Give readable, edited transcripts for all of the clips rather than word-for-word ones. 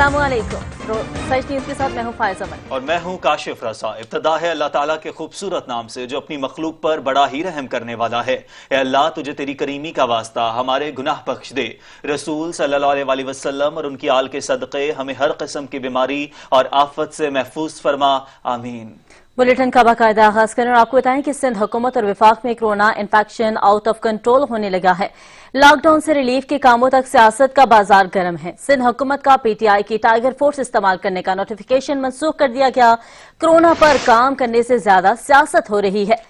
अस्सलाम वालेकुम। सच न्यूज़ के साथ मैं हूँ फायज़ अमन और मैं हूँ काशिफ रज़ा। इब्तिदा है अल्लाह ताला के खूबसूरत नाम से जो अपनी मखलूक पर बड़ा ही रहम करने वाला है। ए अल्लाह, तुझे तेरी करीमी का वास्ता हमारे गुनाह बख्श दे। रसूल सल्लल्लाहु अलैहि वसल्लम और उनकी आल के सदक़े हमें हर किस्म की बीमारी और आफत से महफूज फरमा, आमीन। बुलेटिन का बाकायदा आगाज करें और आपको बताएं कि सिंध हुकूमत और विफाक में corona infection out of control होने लगा है। लॉकडाउन से रिलीफ के कामों तक सियासत का बाजार गर्म है। सिंध हुकूमत का पीटीआई की टाइगर फोर्स इस्तेमाल करने का नोटिफिकेशन मनसूख कर दिया गया। कोरोना पर काम करने से ज्यादा सियासत हो रही है।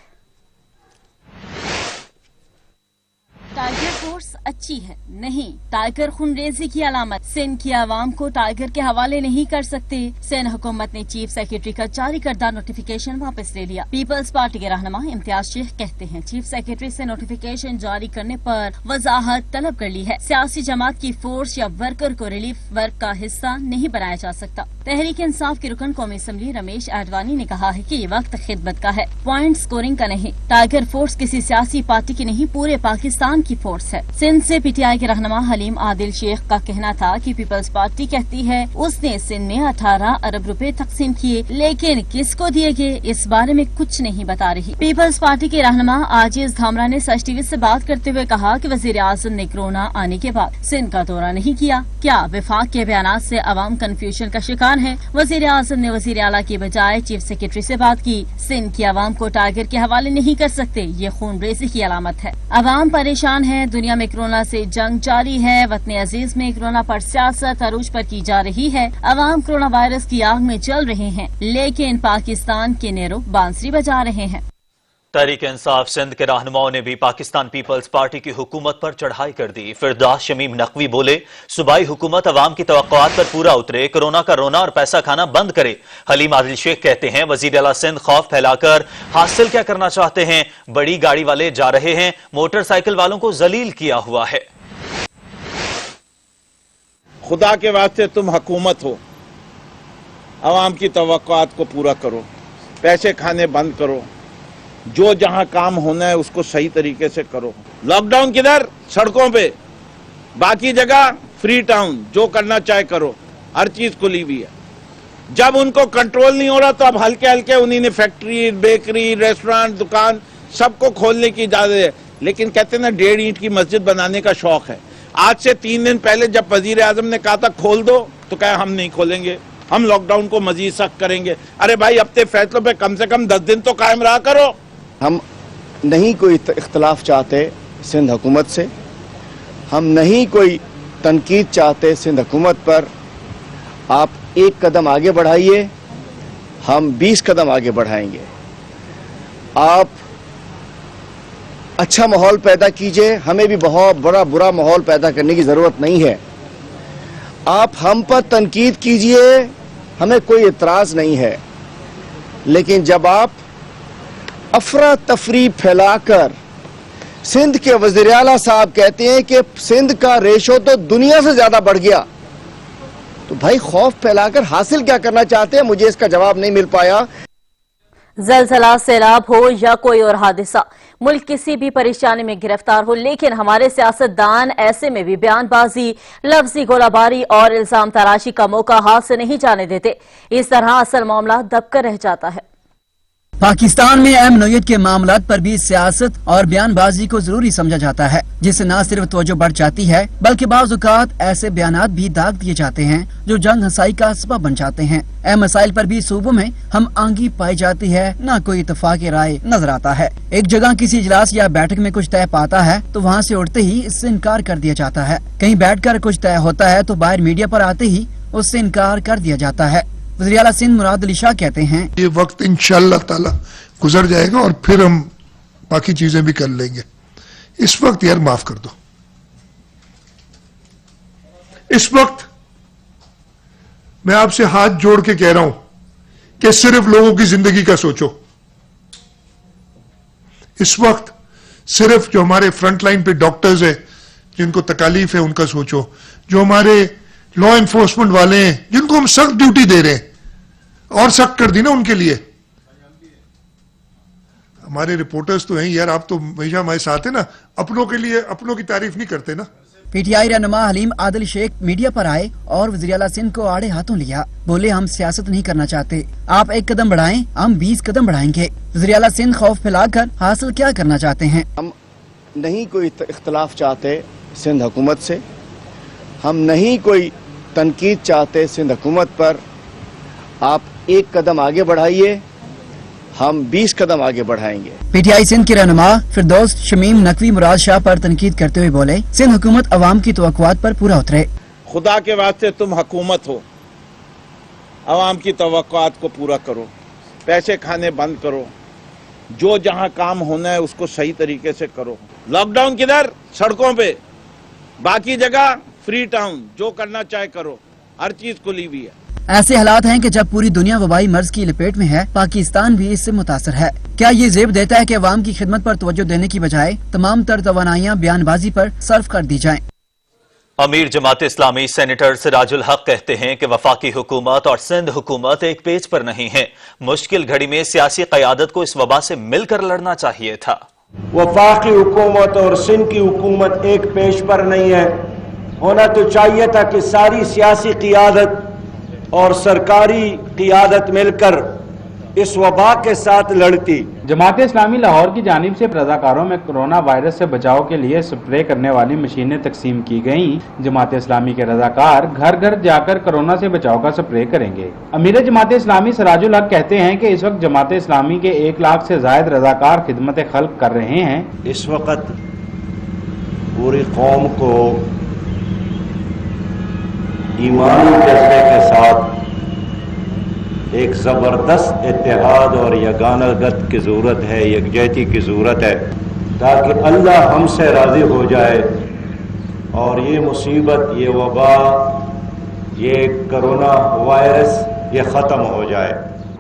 टाइगर फोर्स अच्छी है नहीं, टाइगर खूनरेजी की अलामत। सिंध की आवाम को टाइगर के हवाले नहीं कर सकते। सिंध हुकूमत ने चीफ सेक्रेटरी का जारी करदा नोटिफिकेशन वापस ले लिया। पीपल्स पार्टी के रहनुमा इम्तियाज शेख कहते हैं चीफ सेक्रेटरी से नोटिफिकेशन जारी करने पर वजाहत तलब कर ली है। सियासी जमात की फोर्स या वर्कर को रिलीफ वर्क का हिस्सा नहीं बनाया जा सकता। तहरीक इंसाफ के रुकन कौमी असम्बली रमेश आडवाणी ने कहा है कि ये वक्त खिदमत का है, पॉइंट स्कोरिंग का नहीं। टाइगर फोर्स किसी सियासी पार्टी की नहीं, पूरे पाकिस्तान की फोर्स है। सिंध से पीटीआई के रहनुमा हलीम आदिल शेख का कहना था कि पीपल्स पार्टी कहती है उसने सिंध में 18 अरब रुपए तकसीम किए, लेकिन किसको दिए गए इस बारे में कुछ नहीं बता रही। पीपल्स पार्टी के रहनुमा आजिज धामरा ने सच टीवी से बात करते हुए कहा कि वजीर आजम ने कोरोना आने के बाद सिंध का दौरा नहीं किया। क्या विफाक के बयान से अवाम कंफ्यूजन का शिकार है? वजीर आजम ने वजीर आला की बजाय चीफ सेक्रेटरी से बात की। सिंध की आवाम को टाइगर के हवाले नहीं कर सकते, ये खूनरेजी की अलामत है। अवाम परेशान है, दुनिया में कोरोना से जंग जारी है। वतन अजीज में कोरोना पर सियासत अरूज पर की जा रही है। अवाम कोरोना वायरस की आग में जल रहे हैं, लेकिन पाकिस्तान के नेरो बांसुरी बजा रहे हैं। तहरीक इंसाफ सिंध के रहनुमाओं ने भी पाकिस्तान पीपल्स पार्टी की हुकूमत पर चढ़ाई कर दी। फिरदौस शमीम नकवी बोले, सूबाई हुकूमत अवाम की तवक्कुआत पर पूरा उतरे, कोरोना का रोना और पैसा खाना बंद करे। हलीम आदिल शेख कहते हैं वजीर आला सिंध खौफ फैलाकर हासिल क्या करना चाहते हैं? बड़ी गाड़ी वाले जा रहे हैं, मोटरसाइकिल वालों को जलील किया हुआ है। खुदा के वास्ते तुम हुकूमत हो, अवाम की तवक्कुआत को पूरा करो, पैसे खाने बंद करो, जो जहां काम होना है उसको सही तरीके से करो। लॉकडाउन किधर? सड़कों पे, बाकी जगह फ्री टाउन, जो करना चाहे करो, हर चीज खुली हुई है। जब उनको कंट्रोल नहीं हो रहा तो अब हल्के हल्के उन्हीं ने फैक्ट्री, बेकरी, रेस्टोरेंट, दुकान सबको खोलने की इजाजत है। लेकिन कहते ना 1.5 ईंट की मस्जिद बनाने का शौक है। आज से 3 दिन पहले जब वजीर आजम ने कहा था खोल दो, तो कहा हम नहीं खोलेंगे, हम लॉकडाउन को मजीद सख्त करेंगे। अरे भाई, अपने फैसलों पे कम से कम 10 दिन तो कायम रहा करो। हम नहीं कोई इख्तलाफ चाहते सिंध हुकूमत से, हम नहीं कोई तनकीद चाहते सिंध हुकूमत पर। आप 1 कदम आगे बढ़ाइए, हम 20 कदम आगे बढ़ाएंगे। आप अच्छा माहौल पैदा कीजिए, हमें भी बहुत बड़ा बुरा माहौल पैदा करने की जरूरत नहीं है। आप हम पर तनकीद कीजिए, हमें कोई इतराज नहीं है, लेकिन जब आप अफरा तफरी फैलाकर सिंध के वज़ीर आला साहब कहते हैं कि सिंध का रेशो तो दुनिया से ज्यादा बढ़ गया, तो भाई खौफ फैलाकर हासिल क्या करना चाहते हैं? मुझे इसका जवाब नहीं मिल पाया। ज़लज़ला, सैलाब हो या कोई और हादसा, मुल्क किसी भी परेशानी में गिरफ्तार हो, लेकिन हमारे सियासतदान ऐसे में भी बयानबाजी, लफ्जी गोलाबारी और इल्जाम तराशी का मौका हाथ से नहीं जाने देते। इस तरह असल मामला दबकर रह जाता है। पाकिस्तान में अहम नौयत के मामलात पर भी सियासत और बयानबाजी को जरूरी समझा जाता है, जिससे न सिर्फ तवज्जो बढ़ जाती है बल्कि बाज़ औक़ात ऐसे बयानात भी दाग दिए जाते हैं जो जंग हंसाई का सबब बन जाते हैं। अहम मसाइल पर भी सूबों में हम आंगी पाई जाती है, न कोई इत्तेफाक राय नजर आता है। एक जगह किसी इजलास या बैठक में कुछ तय पाता है तो वहाँ से उठते ही इससे इनकार कर दिया जाता है। कहीं बैठकर कुछ तय होता है तो बाहर मीडिया पर आते ही उससे इनकार कर दिया जाता है। वज़ीर आला सिंध मुराद अली शाह कहते हैं ये वक्त इंशाअल्लाह ताला गुजर जाएगा और फिर हम बाकी चीजें भी कर लेंगे। इस वक्त यार माफ कर दो, इस वक्त मैं आपसे हाथ जोड़ के कह रहा हूं कि सिर्फ लोगों की जिंदगी का सोचो। इस वक्त सिर्फ जो हमारे फ्रंट लाइन पे डॉक्टर्स हैं जिनको तकालीफ है उनका सोचो, जो हमारे लॉ एनफोर्समेंट वाले हैं जिनको हम सख्त ड्यूटी दे रहे हैं और सख्त कर दी ना उनके लिए। हमारे रिपोर्टर्स तो हैं यार, आप तो हमेशा हमारे साथ है ना, अपनों के लिए अपनों की तारीफ नहीं करते ना। PTI रहनुमा हलीम आदिल शेख मीडिया पर आए और वज़ीर आला सिंध को आड़े हाथों लिया। बोले, हम सियासत नहीं करना चाहते, आप 1 कदम बढ़ाएं, हम 20 कदम बढ़ाएंगे। वज़ीर आला सिंध खौफ फैलाकर हासिल क्या करना चाहते हैं? हम नहीं कोई इख्तलाफ चाहते सिंध हुकूमत से, हम नहीं कोई तनकीद चाहते सिंध हुकूमत पर। आप 1 कदम आगे बढ़ाइए, हम 20 कदम आगे बढ़ाएंगे। PTI सिंध के रहनुमा फिरदौस शमीम नकवी मुराद शाह पर तनकीद करते हुए बोले, सिंध हुकूमत अवाम की तवक्कुआत पर पूरा उतरे। खुदा के वास्ते तुम हुकूमत हो, अवाम की तवक्कुआत को पूरा करो, पैसे खाने बंद करो, जो जहां काम होना है उसको सही तरीके से करो। लॉकडाउन किधर? सड़कों पे, बाकी जगह फ्री टाउन, जो करना चाहे करो, हर चीज खुली हुई है। ऐसे हालात हैं कि जब पूरी दुनिया वबाई मर्ज की लपेट में है, पाकिस्तान भी इससे मुतासर है। क्या ये ज़ेब देता है कि अवाम की खिदमत पर तवज्जो देने की बजाय तमाम तर तवानाइयाँ बयानबाजी पर सर्फ कर दी जाएं? अमीर जमात इस्लामी सेनेटर सिराजुल हक कहते हैं कि वफाकी हुकूमत और सिंध हुकूमत एक पेज पर नहीं है। मुश्किल घड़ी में सियासी क़यादत को इस वबा से मिलकर लड़ना चाहिए था। वफाकी हुकूमत और सिंध की हुकूमत एक पेज पर नहीं है। होना तो चाहिए था कि सारी सियासी क़यादत और सरकारी क़यादत मिलकर इस वबा के साथ लड़ती। जमात इस्लामी लाहौर की जानिब से रज़ाकारों में कोरोना वायरस से बचाव के लिए स्प्रे करने वाली मशीनें तकसीम की गईं। जमात इस्लामी के रज़ाकार घर घर जाकर कोरोना से बचाव का स्प्रे करेंगे। अमीर जमात इस्लामी सिराजुल हक कहते हैं कि इस वक्त जमात इस्लामी के 1 लाख से ज़ायद रज़ाकार खिदमत खल्क कर रहे हैं। इस वक्त पूरी कौम को ईमानी जज्बे के साथ एक ज़बरदस्त इत्तेहाद और यगानगत की ज़रूरत है, यकजहती की ज़रूरत है, ताकि अल्लाह हमसे राज़ी हो जाए और ये मुसीबत, ये वबा, ये कोरोना वायरस ये ख़त्म हो जाए।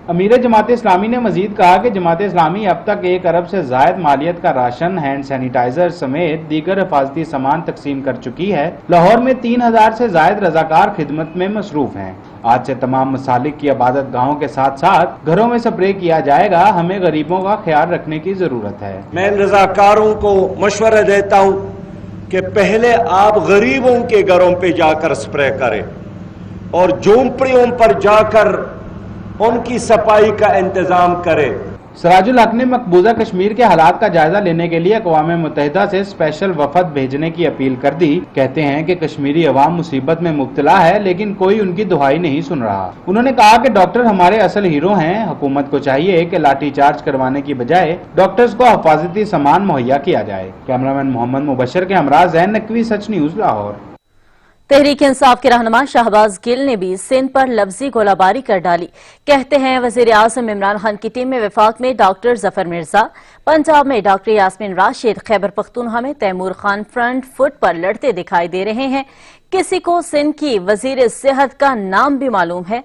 अमीर जमात इस्लामी ने मजीद कहा कि जमात इस्लामी अब तक 1 अरब से ज़ायद मालियत का राशन, हैंड सैनिटाइजर समेत दीगर हिफाजती सामान तकसीम कर चुकी है। लाहौर में 3000 से ज़ायद रज़ाकार खिदमत में मसरूफ हैं। आज से तमाम मसालिक की इबादत गाहों के साथ साथ घरों में स्प्रे किया जाएगा। हमें गरीबों का ख्याल रखने की जरूरत है। मैं रज़ाकारों को मशवरा देता हूँ कि पहले आप गरीबों के घरों पे जाकर स्प्रे करें और झोंपड़ियों पर जाकर उनकी सफाई का इंतजाम करें। सिराजुल हक ने मकबूजा कश्मीर के हालात का जायजा लेने के लिए अक़वाम मुत्तहिदा से स्पेशल वफद भेजने की अपील कर दी। कहते हैं कि कश्मीरी अवाम मुसीबत में मुब्तला है, लेकिन कोई उनकी दुहाई नहीं सुन रहा। उन्होंने कहा कि डॉक्टर हमारे असल हीरो हैं। हुकूमत को चाहिए कि लाठी चार्ज करवाने की बजाय डॉक्टर्स को हिफाजती सामान मुहैया किया जाए। कैमरामैन मोहम्मद मुबशर के हमरा ज़ैन नकवी, सच न्यूज़, लाहौर। तहरीक इंसाफ के रहनुमा शहबाज गिल ने भी सिंध पर लफ्जी गोलाबारी कर डाली। कहते हैं वज़ीर आज़म इमरान खान की टीम में वफाक में डॉक्टर जफर मिर्जा, पंजाब में डॉक्टर यास्मीन राशिद, खैबर पख्तूनख्वा में तैमूर खान फ्रंट फुट पर लड़ते दिखाई दे रहे हैं। किसी को सिंध की वज़ीर सेहत का नाम भी मालूम है?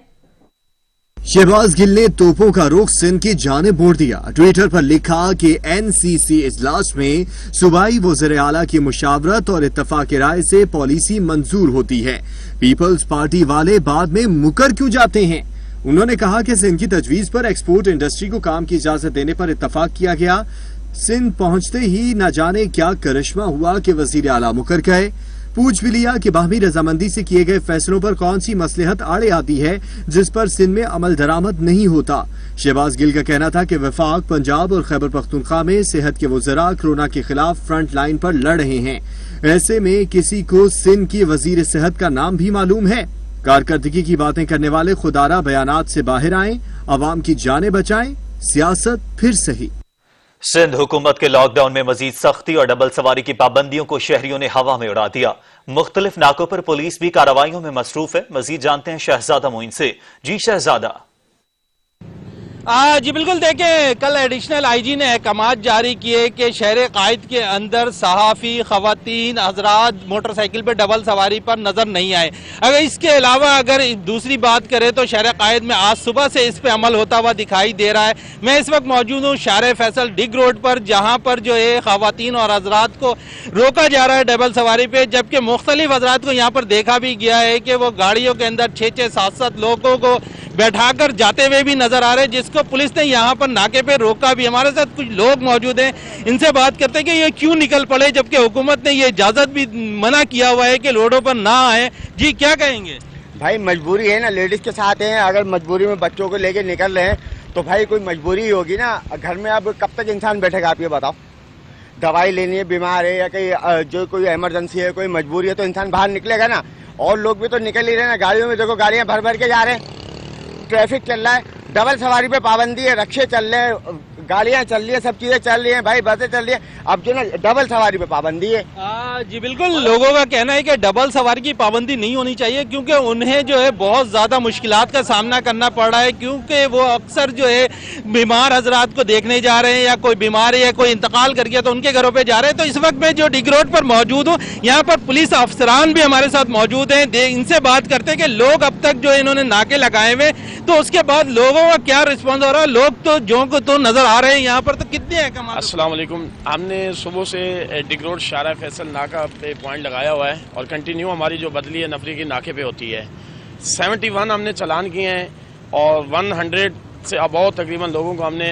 शहबाज गिल ने तोपों का रुख सिंध की जानिब मोड़ दिया। ट्विटर पर लिखा कि NCC इजलास में सूबाई वज़ीर आला की मुशावरत और इत्तफाक राय से पॉलिसी मंजूर होती है। पीपल्स पार्टी वाले बाद में मुकर क्यों जाते हैं? उन्होंने कहा कि सिंध की तजवीज पर एक्सपोर्ट इंडस्ट्री को काम की इजाजत देने पर इत्तफाक किया गया। सिंध पहुंचते ही न जाने क्या करिश्मा हुआ कि वज़ीर आला मुकर गए। पूछ भी लिया कि बाहमी रजामंदी से किए गए फैसलों पर कौन सी मसलहत आड़े आती है जिस पर सिंध में अमल दरामद नहीं होता। शहबाज गिल का कहना था कि वफाक, पंजाब और खैबर पख्तूनख्वा में सेहत के वज़रा कोरोना के खिलाफ फ्रंट लाइन पर लड़ रहे हैं। ऐसे में किसी को सिंध की वजीर सेहत का नाम भी मालूम है? कारकर्दगी की बातें करने वाले खुदारा बयानात से बाहर आएं, अवाम की जानें बचाएं, सियासत फिर सही। सिंध हुकूमत के लॉकडाउन में मजीद सख्ती और डबल सवारी की पाबंदियों को शहरियों ने हवा में उड़ा दिया। मुख्तलिफ नाकों पर पुलिस भी कार्रवाइयों में मसरूफ है। मजीद जानते हैं शहजादा मोइन से। जी शहजादा। जी बिल्कुल, देखें कल एडिशनल आईजी ने अहकामात जारी किए कि शहर कायद के अंदर सहाफ़ी, ख़वातीन, हजरात मोटरसाइकिल पे डबल सवारी पर नज़र नहीं आए। अगर इसके अलावा अगर दूसरी बात करें तो शहर कायद में आज सुबह से इस पे अमल होता हुआ दिखाई दे रहा है। मैं इस वक्त मौजूद हूँ शारे फैसल डिग रोड पर, जहाँ पर जो है ख़वातीन और हजरात को रोका जा रहा है डबल सवारी पे, जबकि मुख्तलिफ हजरात को यहाँ पर देखा भी गया है कि वो गाड़ियों के अंदर 6-6, 7-7 लोगों को बैठा कर जाते हुए भी नजर आ रहे हैं, जिसको पुलिस ने यहाँ पर नाके पे रोका भी। हमारे साथ कुछ लोग मौजूद हैं, इनसे बात करते हैं कि ये क्यों निकल पड़े, जबकि हुकूमत ने ये इजाजत भी मना किया हुआ है कि रोडों पर ना आए। जी क्या कहेंगे? भाई मजबूरी है ना, लेडीज के साथ हैं, अगर मजबूरी में बच्चों को लेके निकल रहे हैं तो भाई कोई मजबूरी ही होगी ना। घर में अब कब तक इंसान बैठेगा, आप ये बताओ। दवाई लेनी है, बीमार है या कहीं जो कोई इमरजेंसी है, कोई मजबूरी है तो इंसान बाहर निकलेगा ना। और लोग भी तो निकल ही रहे हैं ना, गाड़ियों में देखो गाड़ियां भर भर के जा रहे हैं, ट्रैफिक चल रहा है, डबल सवारी पे पाबंदी है, रक्शे चल रहे हैं, गाड़ियां चल रही है, सब चीजें चल रही हैं भाई, बसें चल रही है, अब जो ना डबल सवारी पे पाबंदी है। जी बिल्कुल, लोगों का कहना है कि डबल सवारी की पाबंदी नहीं होनी चाहिए, क्योंकि उन्हें जो है बहुत ज्यादा मुश्किलात का सामना करना पड़ रहा है, क्योंकि वो अक्सर जो है बीमार हजरात को देखने जा रहे हैं, या कोई बीमार है या कोई इंतकाल कर गया तो उनके घरों पे जा रहे हैं। तो इस वक्त मैं जो डिग रोड पर मौजूद हूँ, यहाँ पर पुलिस अफसरान भी हमारे साथ मौजूद हैं। इनसे बात करते हैं कि लोग अब तक जो इन्होंने नाके लगाए हुए, तो उसके बाद लोगों का क्या रिस्पॉन्स हो रहा है। लोग तो जो को तो नजर आ रहे हैं यहाँ पर, तो कितने हैं कमाल? अस्सलाम वालेकुम। हमने सुबह से डिग रोड शारा फैसल नाका पे पॉइंट लगाया हुआ है और कंटिन्यू हमारी जो बदली है नफरी की नाके पे होती है। 71 हमने चालान किए हैं और 100 से अबाव तकरीबन लोगों को हमने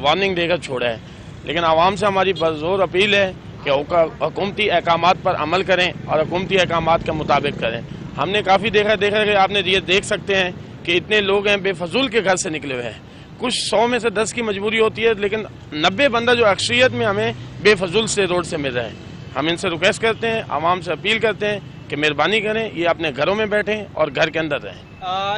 वार्निंग देकर छोड़ा है। लेकिन आवाम से हमारी बज़ोर अपील है कि हुकूमती अहकामात पर अमल करें और हुकूमती अहकामात के मुताबिक करें। हमने काफ़ी देखा कि आपने ये देख सकते हैं कि इतने लोग हैं बेफजूल के घर से निकले हुए हैं। कुछ 100 में से 10 की मजबूरी होती है, लेकिन 90 बंदा जो अक्सरियत में हमें बेफजूल से रोड से मिल रहा है। हम इनसे रिक्वेस्ट करते हैं, आवाम से अपील करते हैं कि मेहरबानी करें, ये अपने घरों में बैठें और घर के अंदर रहें।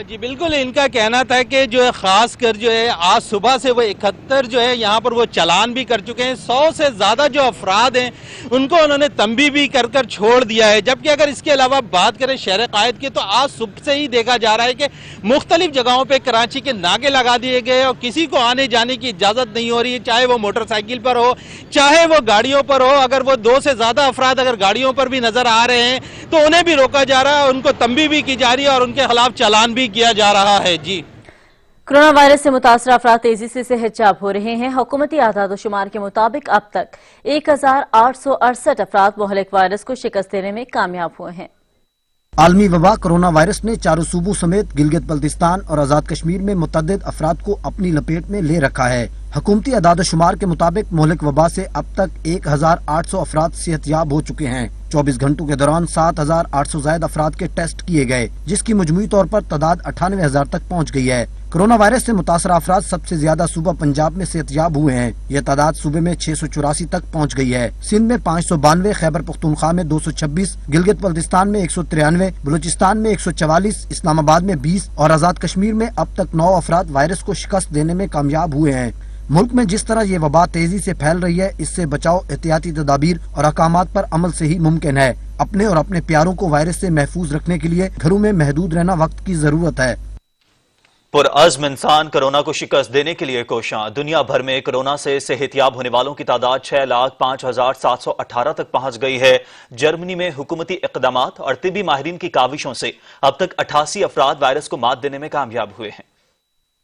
जी बिल्कुल, इनका कहना था कि जो है खास कर जो है आज सुबह से वो 71 जो है यहाँ पर वो चालान भी कर चुके हैं। 100 से ज्यादा जो अफराद हैं उनको उन्होंने तंबी भी कर कर छोड़ दिया है। जबकि अगर इसके अलावा बात करें शहर कायद की, तो आज सुबह से ही देखा जा रहा है कि मुख्तलिफ जगहों पे कराची के नाके लगा दिए गए और किसी को आने जाने की इजाजत नहीं हो रही है, चाहे वो मोटरसाइकिल पर हो चाहे वो गाड़ियों पर हो। अगर वो 2 से ज्यादा अफराद अगर गाड़ियों पर भी नजर आ रहे हैं तो उन्हें भी रोका जा रहा है, उनको तंबी भी की जा रही है और उनके खिलाफ चालान भी किया जा रहा है। जी, कोरोना वायरस से मुतासर अफराद तेजी से सेहतयाब हो रहे हैं। हुकूमती आदाद-ओ-शुमार के मुताबिक अब तक 1868 अफराद मुहलिक वायरस को शिकस्त देने में कामयाब हुए हैं। आलमी वबा कोरोना वायरस ने चारों सूबों समेत गिलगित बल्तिस्तान और आजाद कश्मीर में मुतअद्दिद अफराद को अपनी लपेट में ले रखा है। हुकूमती आदाद-ओ-शुमार के मुताबिक मुहलिक वबा से अब तक 1800 अफराद सेहतयाब हो चुके हैं। 24 घंटों के दौरान 7800 जायद अफराद के टेस्ट किए गए, जिसकी मजमूई तौर पर तादाद 98,000 तक पहुँच गई है। कोरोना वायरस से मुतासर अफराद सबसे ज्यादा सूबा पंजाब में सेहतयाब हुए हैं। यह तादाद सूबे में 684 तक पहुँच गई है। सिंध में 592, खैबर पख्तूनख्वा में 226, गिलगित बल्तिस्तान में 193, बलूचिस्तान में 144, इस्लामाबाद में 20 और आजाद कश्मीर में अब तक 9 अफराद वायरस को शिकस्त देने में कामयाब हुए हैं। मुल्क में जिस तरह ये वबा तेजी से फैल रही है, इससे बचाव, एहतियाती तदाबीर और अहकामात पर अमल से ही मुमकिन है। अपने और अपने प्यारों को वायरस से महफूज रखने के लिए घरों में महदूद रहना वक्त की जरूरत है। पुरअज़्म इंसान कोरोना को शिकस्त देने के लिए कोशां। दुनिया भर में कोरोना से सेहतयाब होने वालों की तादाद 6,05,718 तक पहुंच गई है। जर्मनी में हुकूमती इक़दामात और तिब्बी माहिरीन की काविशों से अब तक 88 अफराद वायरस को मात देने में कामयाब हुए हैं।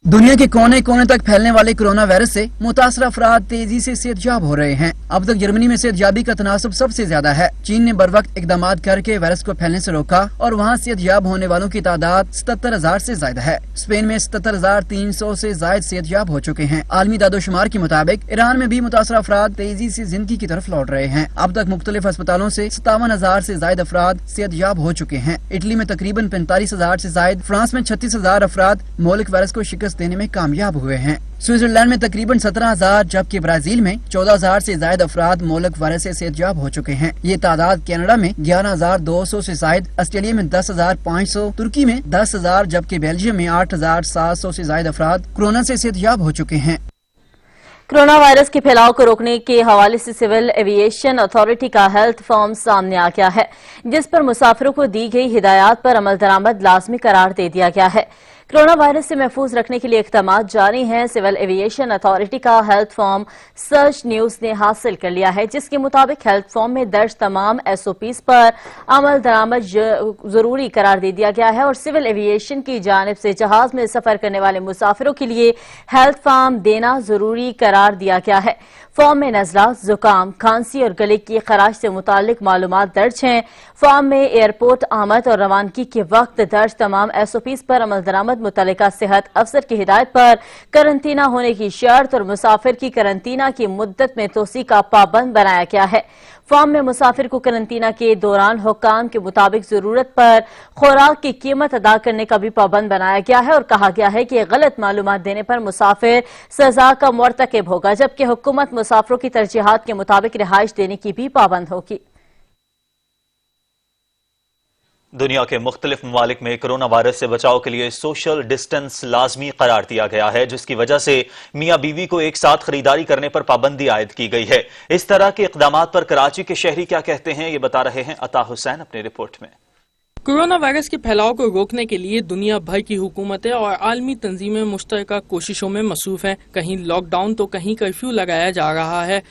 दुनिया के कोने कोने तक फैलने वाले कोरोना वायरस से मुतासर अफराद तेजी से सेहतयाब हो रहे हैं। अब तक जर्मनी में सेहतयाबी का तनासब सबसे ज्यादा है। चीन ने बर वक्त इकदाम करके वायरस को फैलने से रोका और वहाँ सेहतयाब होने वालों की तादाद 77,000 से ज्यादा है। स्पेन में 77,300 से ज्यादा सेहतयाब हो चुके हैं। आलमी दादोशुमार के मुताबिक ईरान में भी मुतासर अफराद तेजी से जिंदगी की तरफ लौट रहे हैं। अब तक मुख्तलिफ अस्पतालों से 57,000 से ज्यादा अफराद सेहतयाब हो चुके हैं। इटली में तकरीबन 45,000 से ज्यादा, फ्रांस में 36,000 अफराद मौलिक वायरस को शिकस्त देने में कामयाब हुए हैं। स्विट्जरलैंड में तकरीबन 17,000 जबकि ब्राजील में 14,000 से ज्यादा अफराद मौलिक वायरस से सेहतयाब हो चुके हैं। ये तादाद कनाडा में 11,200 से ज्यादा, ऑस्ट्रेलिया में 10,500, तुर्की में 10,000 जबकि बेल्जियम में 8,700 से ज्यादा अफराद कोरोना से सेहतयाब हो चुके हैं। कोरोना वायरस के फैलाव को रोकने के हवाले से सिविल एविएशन अथॉरिटी का हेल्थ फॉर्म सामने आ गया है, जिस पर मुसाफिरों को दी गई हिदायत पर अमल दरामद लाजमी करार दे दिया गया है। कोरोना वायरस से महफूज रखने के लिए इक़दामात जारी हैं। सिविल एविएशन अथॉरिटी का हेल्थ फॉर्म सर्च न्यूज ने हासिल कर लिया है, जिसके मुताबिक हेल्थ फॉर्म में दर्ज तमाम SOPs पर अमल दरामद जरूरी करार दे दिया गया है और सिविल एविएशन की जानिब से जहाज में सफर करने वाले मुसाफिरों के लिए हेल्थ फॉर्म देना जरूरी करार दिया गया है। फॉर्म में नजला, जुकाम, खांसी और गले की खराश से मुतालिक मालूमात दर्ज हैं। फॉर्म में एयरपोर्ट आमद और रवानगी के वक्त दर्ज तमाम SOPs पर अमल दरामद मुतल्लिका सेहत अफसर की हिदायत पर करंतना होने की शर्त और मुसाफिर की करंतना की मुद्दत में तोसी का पाबंद बनाया गया है। फॉर्म में मुसाफिर को करंतना के दौरान हुक्काम के मुताबिक जरूरत पर खुराक की कीमत अदा करने का भी पाबंद बनाया गया है और कहा गया है कि गलत मालूमात देने पर मुसाफिर सजा का मुर्तकिब होगा, जबकि हुकूमत मुसाफिरों की तरजीहात के मुताबिक रिहाइश देने की भी पाबंद होगी। दुनिया के मुख्तलिफ ममालिक में कोरोना वायरस से बचाव के लिए सोशल डिस्टेंस लाजमी करार दिया गया है, जिसकी वजह से मियां बीवी को एक साथ खरीदारी करने पर पाबंदी आयद की गई है। इस तरह के इक़दामात पर कराची के शहरी क्या कहते हैं, ये बता रहे हैं अता हुसैन अपनी रिपोर्ट में। कोरोना वायरस के फैलाव को रोकने के लिए दुनिया भर की हुकूमतें और आलमी तंजीमें मुश्तरका कोशिशों में मसरूफ हैं। कहीं लॉकडाउन तो कहीं कर्फ्यू लगाया जा रहा है।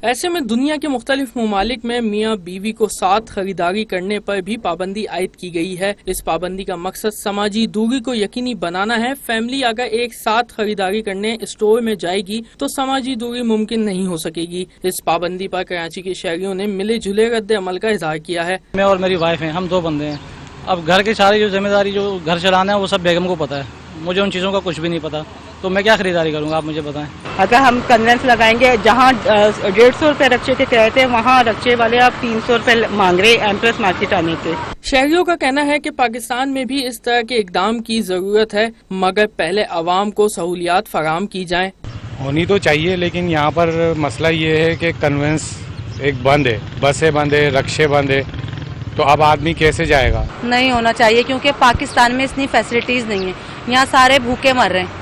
ऐसे में दुनिया के मुख्तलिफ ममालिक में मियाँ बीवी को साथ खरीदारी करने पर भी पाबंदी आयद की गई है। इस पाबंदी का मकसद समाजी दूरी को यकीनी बनाना है। फैमिली अगर एक साथ खरीदारी करने स्टोर में जाएगी तो समाजी दूरी मुमकिन नहीं हो सकेगी। इस पाबंदी पर कराची के शहरियों ने मिले जुले रद्द अमल का इजहार किया है। मैं और मेरी वाइफ हैं, हम 2 बंदे हैं। अब घर की सारी जो जिम्मेदारी जो घर चलाना है वो सब बेगम को पता है, मुझे उन चीज़ों का कुछ भी नहीं पता, तो मैं क्या खरीदारी करूंगा, आप मुझे बताएं। अगर हम कन्वेंस लगाएंगे, जहां 150 रुपए रक्शे के किराए थे वहां रक्शे वाले आप 300 रुपए मांग रहे एम्प्रेस मार्केट आने के। शहरियों का कहना है कि पाकिस्तान में भी इस तरह के इकदाम की जरूरत है, मगर पहले अवाम को सहूलियात फराहम की जाए। होनी तो चाहिए, लेकिन यहाँ पर मसला ये है कि कन्वेंस एक बंद है, बसें बंद है, रक्शे बंद है, तो अब आदमी कैसे जाएगा। नहीं होना चाहिए क्योंकि पाकिस्तान में इतनी फैसिलिटीज नहीं है, यहाँ सारे भूखे मर रहे हैं।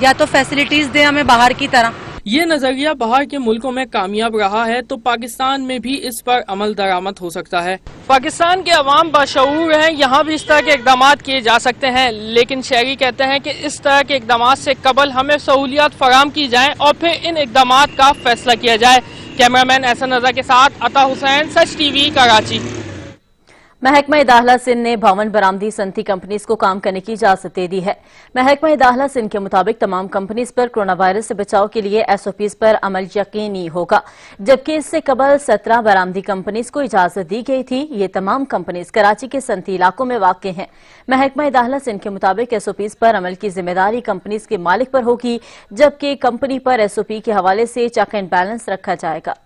या तो फैसिलिटीज दे हमें बाहर की तरह। ये नजरिया बाहर के मुल्कों में कामयाब रहा है तो पाकिस्तान में भी इस पर अमल दरामद हो सकता है। पाकिस्तान के अवाम बाशऊर हैं, यहाँ भी इस तरह के इकदाम किए जा सकते हैं, लेकिन शहरी कहते हैं कि इस तरह के इकदाम से कबल हमें सहूलियात फराहम की जाए और फिर इन इकदाम का फैसला किया जाए। कैमरामैन एहसन रजा के साथ अता हुसैन, सच टीवी, कराची। महकमा दाखिला सिंध ने भवन बरामदी सनती कंपनीज को काम करने की इजाजत दे दी है। महकमा दाखिला सिंध के मुताबिक तमाम कंपनीज पर कोरोना वायरस से बचाव के लिए SOPs पर अमल यकीनी होगा, जबकि इससे कबल 17 बरामदी कंपनीज को इजाजत दी गई थी। ये तमाम कंपनीज कराची के सनती इलाकों में वाक़ हैं। महकमा दाखिला सिंध के मुताबिक SOPs पर अमल की जिम्मेदारी कंपनीज के मालिक पर होगी, जबकि कंपनी पर SOP के हवाले से चेक एंड बैलेंस रखा जाएगा।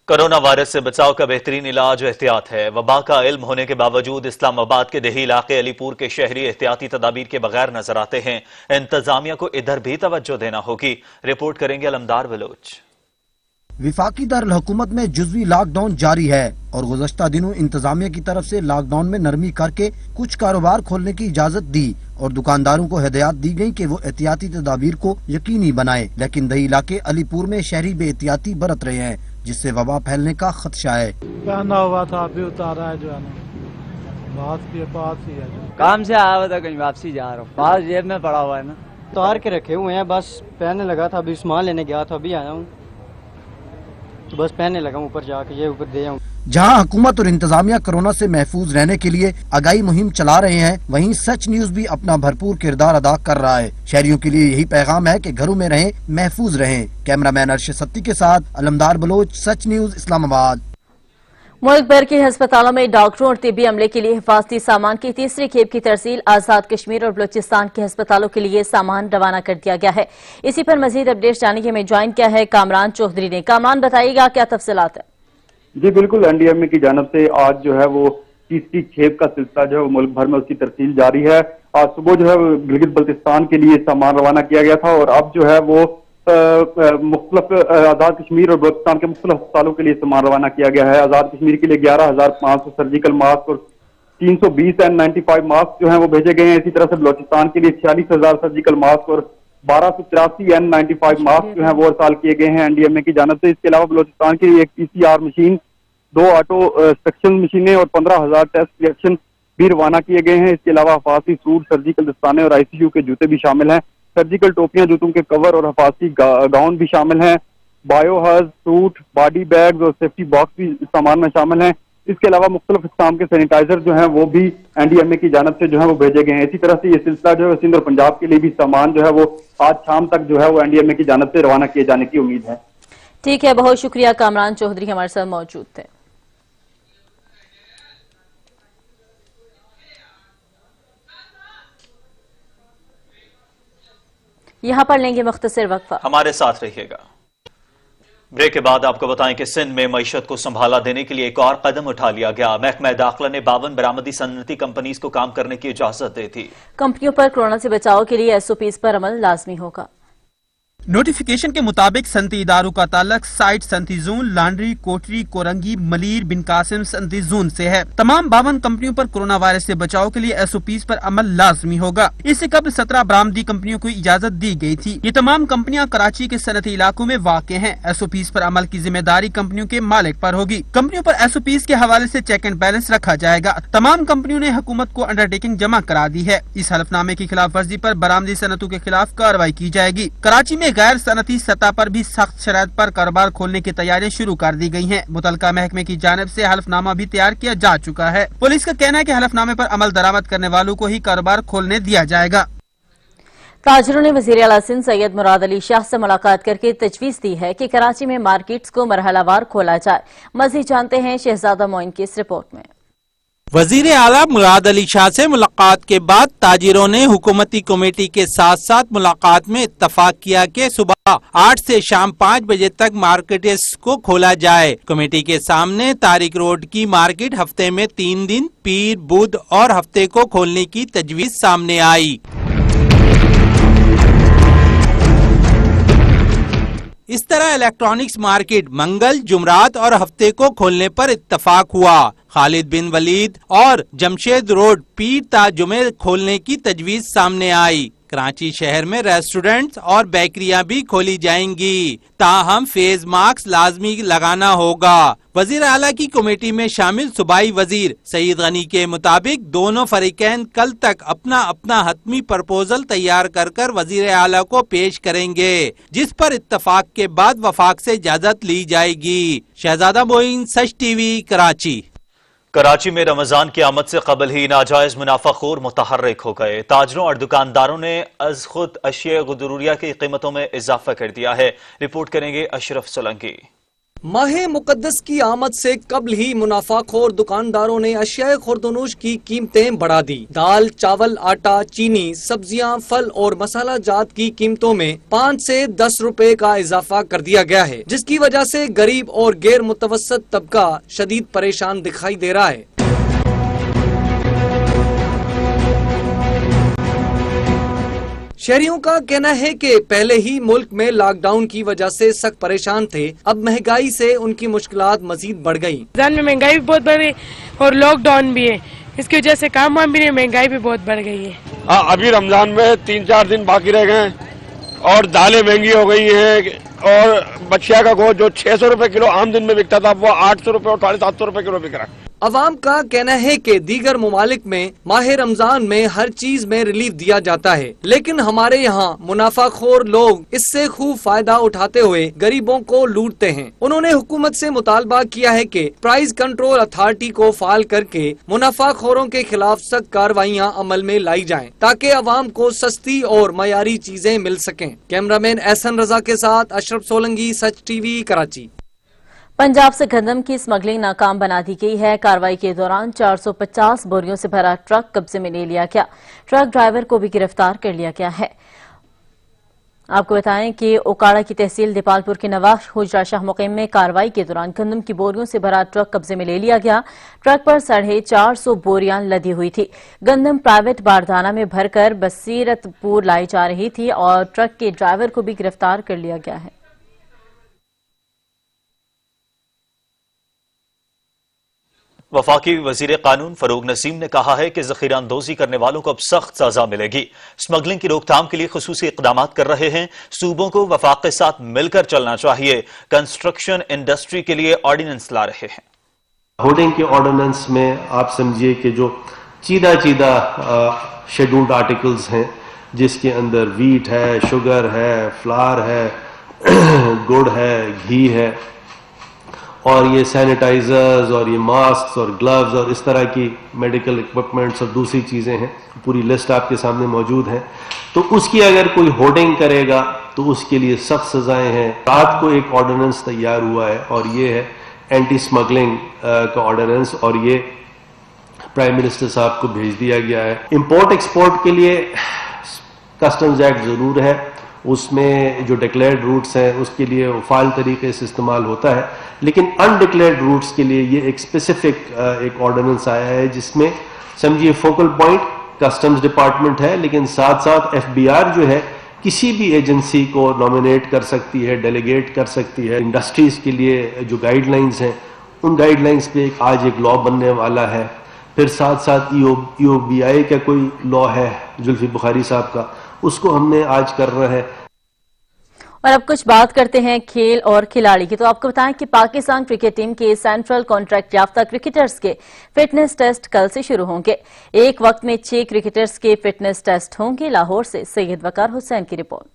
कोरोना वायरस से बचाव का बेहतरीन इलाज एहतियात है। वबा का इल्म होने के बावजूद इस्लामाबाद के देही इलाके अलीपुर के शहरी एहतियाती तदाबीर के बगैर नजर आते हैं। इंतजामिया को इधर भी तवज्जो देना होगी। रिपोर्ट करेंगे अलमदार बलोच। विफाकी दारुल हुकूमत में जुज़वी लॉकडाउन जारी है और गुज़श्ता दिनों इंतजामिया की तरफ से लॉकडाउन में नरमी करके कुछ कारोबार खोलने की इजाजत दी और दुकानदारों को हिदायत दी गई कि वो एहतियाती तदाबीर को यकीनी बनाएं, लेकिन दही इलाके अलीपुर में शहरी बेएहतियाती बरत रहे हैं, जिससे वबा फैलने का खदशा है। पहना हुआ था अभी उतारा है, जो है ना बात के पास ही है। काम से आया हुआ था, कहीं वापसी जा रहा हूँ, बाहर जेब में पड़ा हुआ है ना, उतार के रखे हुए हैं। बस पहनने लगा था, अभी सामान लेने गया था, अभी आया हूँ तो बस पहनने लगा ऊपर जाके, ये ऊपर दे आऊँ। जहां हुकूमत और इंतजामिया कोरोना से महफूज रहने के लिए आगाही मुहिम चला रहे हैं, वहीं सच न्यूज भी अपना भरपूर किरदार अदा कर रहा है। शहरियों के लिए यही पैगाम है कि घरों में रहें, महफूज रहें। कैमरामैन अर्शद सत्ती के साथ अलमदार बलोच, सच न्यूज, इस्लामाबाद। मुल्क भर के अस्पतालों में डॉक्टरों और तिब्बी अमले के लिए हिफाजती सामान की तीसरी खेप की तरसील आजाद कश्मीर और बलूचिस्तान के अस्पतालों के लिए सामान रवाना कर दिया गया है। इसी पर मजीद अपडेट जाने के हमें ज्वाइन किया है कामरान चौधरी ने। कामरान, बताइएगा क्या तफसीलात है? जी बिल्कुल, NDMA की जानब से आज जो है वो तीसरी खेप का सिलसिला जो है मुल्क भर में उसकी तरसील जारी है। आज सुबह जो है गिलगित बल्तिस्तान के लिए सामान रवाना किया गया था और अब जो है वो मुख्तलिफ आजाद कश्मीर और बलूचिस्तान के मुख्तलिफ अस्पतालों के लिए सामान रवाना किया गया है। आजाद कश्मीर के लिए 11,500 सर्जिकल मास्क और 320 N95 मास्क जो है वो भेजे गए हैं। इसी तरह से बलूचिस्तान के लिए 46,000 सर्जिकल मास्क और 1283 N95 मास्क जो है वो अरसाल किए गए हैं NDMA की जानब से। इसके अलावा बलूचिस्तान के लिए एक PCR मशीन, 2 ऑटो इंस्पेक्शन मशीनें और 15,000 टेस्ट रिएक्शन भी रवाना किए गए हैं। इसके अलावा हफाजती सूट, सर्जिकल दस्ताने और ICU के जूते भी शामिल हैं। सर्जिकल टोपियां, जूतों के कवर और हफाजती गाउन भी शामिल हैं। बायोहज सूट, बॉडी बैग्स और सेफ्टी बॉक्स भी सामान में शामिल हैं। اس کے علاوہ مختلف اقسام کے سینیٹائزر جو ہیں وہ بھی NDMA کی جانب سے جو ہے وہ بھیجے گئے ہیں. اسی طرح سے یہ سلسلہ جو ہے سندھ اور پنجاب کے لیے بھی سامان جو ہے وہ آج شام تک جو ہے وہ NDMA کی جانب سے روانہ کیے جانے کی امید ہے. ٹھیک ہے، بہت شکریہ. کامران چودھری ہمارے ساتھ موجود تھے. یہاں پر لیں گے مختصر وقفہ، ہمارے ساتھ رہیے گا. بریک کے بعد آپ کو بتائیں کہ سندھ میں معیشت کو سنبھالا دینے کے لیے ایک اور قدم اٹھا لیا گیا. محکمہ داخلہ نے 52 برآمدی صنعتی کمپنیز کو کام کرنے کی اجازت دی تھی. کمپنیوں پر کورونا سے بچاؤ کے لیے SOPs پر عمل لازمی ہوگا. نوٹیفیکیشن کے مطابق صنعتی اداروں کا تعلق سائٹ صنعتی زون، لانڈری، کوٹری، کورنگی، ملیر، بن قاسم صنعتی زون سے ہے. تمام 52 کمپنیوں پر کورونا وائرس سے بچاؤ کے لیے SOPs پر عمل لازمی ہوگا. اس سے قبل 17 برآمدی کمپنیوں کو اجازت دی گئی تھی. یہ تمام کمپنیاں کراچی کے صنعتی علاقوں میں واقع ہیں. SOPs پر عمل کی ذمہ داری کمپنیوں کے مالک پر ہوگی. کمپنیوں پر SOPs کے حوالے سے چیک اینڈ بیلنس رکھا جائے گا. تمام کمپنیوں نے حکومت کو انڈر ٹیکنگ جمع کرا دی ہے. اس حلف نامے کی خلاف ورزی پر برآمدی صنعتوں کے خلاف کارروائی کی جائے گی. کراچی میں غیر صنعتی سطح پر بھی سخت شرائط پر کاروبار کھولنے کی تیاریاں شروع کر دی گئی ہیں. متعلقہ محکمے کی جانب سے حلف نامہ بھی تیار کیا جا چکا ہے. پولیس کا کہنا ہے کہ حلف نامے پر عمل درآمد کرنے والوں کو ہی کاروبار کھولنے دیا جائے گا. تاجروں نے وزیر اعلیٰ سندھ سید مراد علی شاہ سے ملاقات کر کے تجویز دی ہے کہ کراچی میں مارکیٹس کو مرحلہ وار کھولا جائے. مزید جانتے ہیں شہزادہ معین کی اس رپورٹ میں. وزیر اعلیٰ مراد علی شاہ سے ملاقات کے بعد تاجروں نے حکومتی کمیٹی کے ساتھ ساتھ ملاقات میں اتفاق کیا کہ صبح 8 سے شام 5 بجے تک مارکیٹس کو کھولا جائے. کمیٹی کے سامنے طارق روڈ کی مارکیٹ ہفتے میں 3 دن پیر، بدھ اور ہفتے کو کھولنے کی تجویز سامنے آئی. اس طرح الیکٹرانکس مارکیٹ منگل، جمعرات اور ہفتے کو کھولنے پر اتفاق ہوا. خالد بن ولید اور جمشید روڈ پیر تا جمعے کھولنے کی تجویز سامنے آئی. کراچی شہر میں ریسٹورنٹس اور بیکریاں بھی کھولی جائیں گی، تاہم فیس ماسک لازمی لگانا ہوگا. وزیر اعلیٰ کی کمیٹی میں شامل صوبائی وزیر سعید غنی کے مطابق دونوں فریقین کل تک اپنا اپنا حتمی پرپوزل تیار کر وزیر اعلیٰ کو پیش کریں گے، جس پر اتفاق کے بعد وفاق سے اجازت لی جائے گی. شہزادہ معین، سچ ٹی وی، کراچی. کراچی میں رمضان کی آمد سے قبل ہی ناجائز منافع خور متحرک ہو گئے. تاجروں اور دکانداروں نے از خود اشیاء ضروریہ کی قیمتوں میں اضافہ کر دیا ہے. رپورٹ کریں گے اشرف سولنگی. ماہ مقدس کی آمد سے قبل ہی منافع خور دکانداروں نے اشیاء خوردونوش کی قیمتیں بڑھا دی. دال، چاول، آٹا، چینی، سبزیاں، پھل اور مسالہ جات کی قیمتوں میں 5 سے 10 روپے کا اضافہ کر دیا گیا ہے، جس کی وجہ سے غریب اور غیر متوسط طبقہ شدید پریشان دکھائی دے رہا ہے. شہریوں کا کہنا ہے کہ پہلے ہی ملک میں لاک ڈاؤن کی وجہ سے سخت پریشان تھے، اب مہنگائی سے ان کی مشکلات مزید بڑھ گئی. رمضان میں مہنگائی بھی بہت بڑھ گئی اور لاک ڈاؤن بھی ہے، اس کی وجہ سے کام وام بھی نہیں، مہنگائی بھی بہت بڑھ گئی ہے. ابھی رمضان میں 3-4 دن باقی رہ گئے اور دالیں مہنگی ہو گئی ہیں اور بچیا کا گوشت جو 600 روپے کلو عام دن میں بکتا تھا وہ 800 روپے اور 750 روپے کلو بک رہا ہے. عوام کا کہنا ہے کہ دیگر ممالک میں ماہ رمضان میں ہر چیز میں ریلیف دیا جاتا ہے، لیکن ہمارے یہاں منافع خور لوگ اس سے خوب فائدہ اٹھاتے ہوئے غریبوں کو لوٹتے ہیں. انہوں نے حکومت سے مطالبہ کیا ہے کہ پرائز کنٹرول اتھارٹی کو فعال کر کے منافع خوروں کے خلاف سخت کارروائیاں عمل میں لائی جائیں تاکہ عوام کو سستی اور معیاری چیزیں مل سکیں. کیمرہ مین احسن رضا کے ساتھ اشرف سولنگی، سچ ٹی وی، کراچی. پنجاب سے گندم کی اسمگلنگ ناکام بنا دی گئی ہے. کارروائی کے دوران 450 بوریوں سے بھرا ٹرک قبضے میں لے لیا گیا. ٹرک ڈرائیور کو بھی گرفتار کر لیا گیا ہے. آپ کو بتائیں کہ اوکاڑا کی تحصیل دیپال پور کے نواح حجرہ شاہ مقیم میں کارروائی کے دوران گندم کی بوریوں سے بھرا ٹرک قبضے میں لے لیا گیا. ٹرک پر 450 بوریاں لدی ہوئی تھی. گندم پرائیویٹ باردانہ میں بھر کر بصیرت پور لائی جا رہی تھی اور ٹرک کے ڈرائیور کو بھی گرفتار کر لیا گیا ہے. وفاقی وزیر قانون فروغ نسیم نے کہا ہے کہ ذخیرہ اندوزی کرنے والوں کو اب سخت سزا ملے گی. اسمگلنگ کی روک تھام کے لیے خصوصی اقدامات کر رہے ہیں. صوبوں کو وفاق کے ساتھ مل کر چلنا چاہیے. کنسٹرکشن انڈسٹری کے لیے آرڈیننس لا رہے ہیں. ہوڈنگ کے آرڈیننس میں آپ سمجھیے کہ جو چیدہ شیڈولڈ آرٹیکلز ہیں جس کے اندر ویٹ ہے، شوگر ہے، فلاور ہے، گڑ ہے، گھی ہے، اور یہ سینیٹائزرز اور یہ ماسکس اور گلوز اور اس طرح کی میڈیکل اکوپمنٹس اور دوسری چیزیں ہیں، پوری لسٹ آپ کے سامنے موجود ہے. تو اس کی اگر کوئی ہوردنگ کرے گا تو اس کے لیے سخت سزائیں ہیں. رات کو ایک آرڈیننس تیار ہوا ہے اور یہ ہے اینٹی اسمگلنگ کا آرڈیننس، اور یہ پرائم منسٹر صاحب کو بھیج دیا گیا ہے. امپورٹ ایکسپورٹ کے لیے کسٹمز ایکٹ ضرور ہے، اس میں جو ڈکلیئرڈ روٹس ہیں اس کے لیے فعال طریقے سے استعمال ہوتا ہے، لیکن انڈکلیئرڈ روٹس کے لیے یہ ایک اسپیسیفک ایک آرڈیننس آیا ہے جس میں سمجھیے فوکل پوائنٹ کسٹمز ڈپارٹمنٹ ہے، لیکن ساتھ ساتھ FBR جو ہے کسی بھی ایجنسی کو نامینیٹ کر سکتی ہے، ڈیلیگیٹ کر سکتی ہے. انڈسٹریز کے لیے جو گائیڈ لائنز ہیں ان گائیڈ لائنز پہ آج ایک لا بننے والا ہے. پھر ساتھ ساتھ EOBI کا کوئی لا ہے زلفی بخاری صاحب کا، اس کو ہم نے آج کر رہا ہے. اور اب کچھ بات کرتے ہیں کھیل اور کھلاڑی کی. تو آپ کو بتائیں کہ پاکستان کرکٹ ٹیم کے سینٹرل کانٹریکٹ یافتہ کرکٹرز کے فٹنس ٹیسٹ کل سے شروع ہوں گے. ایک وقت میں 6 کرکٹرز کے فٹنس ٹیسٹ ہوں گے. لاہور سے سید وقار حسین کی رپورٹ.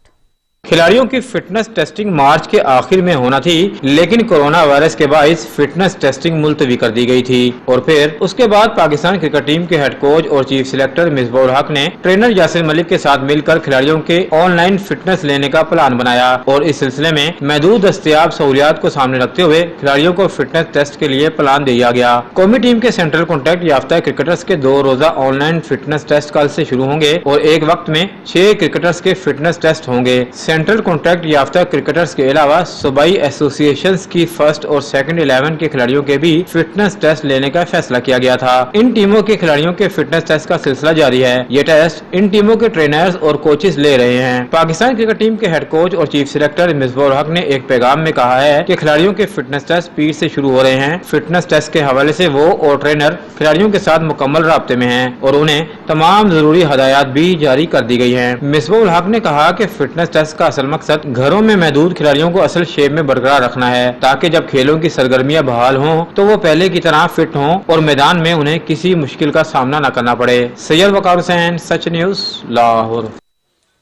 کھلاڑیوں کی فٹنس ٹیسٹنگ مارچ کے آخر میں ہونا تھی، لیکن کورونا وائرس کے باعث فٹنس ٹیسٹنگ ملتوی کر دی گئی تھی. اور پھر اس کے بعد پاکستان کرکٹ ٹیم کے ہیڈ کوچ اور چیف سلیکٹر مصباح الحق نے ٹرینر یاسر ملک کے ساتھ مل کر کھلاڑیوں کے آن لائن فٹنس لینے کا پلان بنایا، اور اس سلسلے میں محدود دستیاب سہولیات کو سامنے رکھتے ہوئے کھلاڑیوں کو فٹنس ٹیسٹ کے لیے پلان دیا گیا. قومی ٹیم کے سینٹرل کانٹریکٹ یافتہ کرکٹرز کے 2 روزہ آن لائن فٹنس ٹیسٹ کل سے شروع ہوں گے، اور ایک وقت میں 6 کرکٹرز کے فٹنس ٹیسٹ ہوں گے. سینٹرل کانٹریکٹ یافتہ کرکٹرز کے علاوہ صوبائی ایسوسی ایشنز کی فرسٹ اور سیکنڈ 11 کے کھلاڑیوں کے بھی فٹنس ٹیسٹ لینے کا فیصلہ کیا گیا تھا. ان ٹیموں کے کھلاڑیوں کے فٹنس ٹیسٹ کا سلسلہ جاری ہے. یہ ٹیسٹ ان ٹیموں کے ٹرینرز اور کوچز لے رہے ہیں. پاکستان کرکٹ ٹیم کے ہیڈ کوچ اور چیف سلیکٹر مصباح الحق نے ایک پیغام میں کہا ہے کہ کھلاڑیوں کے فٹنس ٹیسٹ پیر سے شروع ہو رہے ہیں. فٹنس ٹیسٹ کے حوالے سے وہ اور ٹرینر کھلاڑیوں کے ساتھ مکمل رابطے میں ہیں، اور انہیں تمام ضروری ہدایات بھی جاری کر دی گئی ہیں. مصباح الحق نے کہا کہ فٹنس ٹیسٹ کا اصل مقصد گھروں میں محدود کھلاڑیوں کو اصل شیپ میں برقرار رکھنا ہے، تاکہ جب کھیلوں کی سرگرمیاں بحال ہوں تو وہ پہلے کی طرح فٹ ہوں اور میدان میں انہیں کسی مشکل کا سامنا نہ کرنا پڑے. سید وقار حسین، سچ نیوز، لاہور.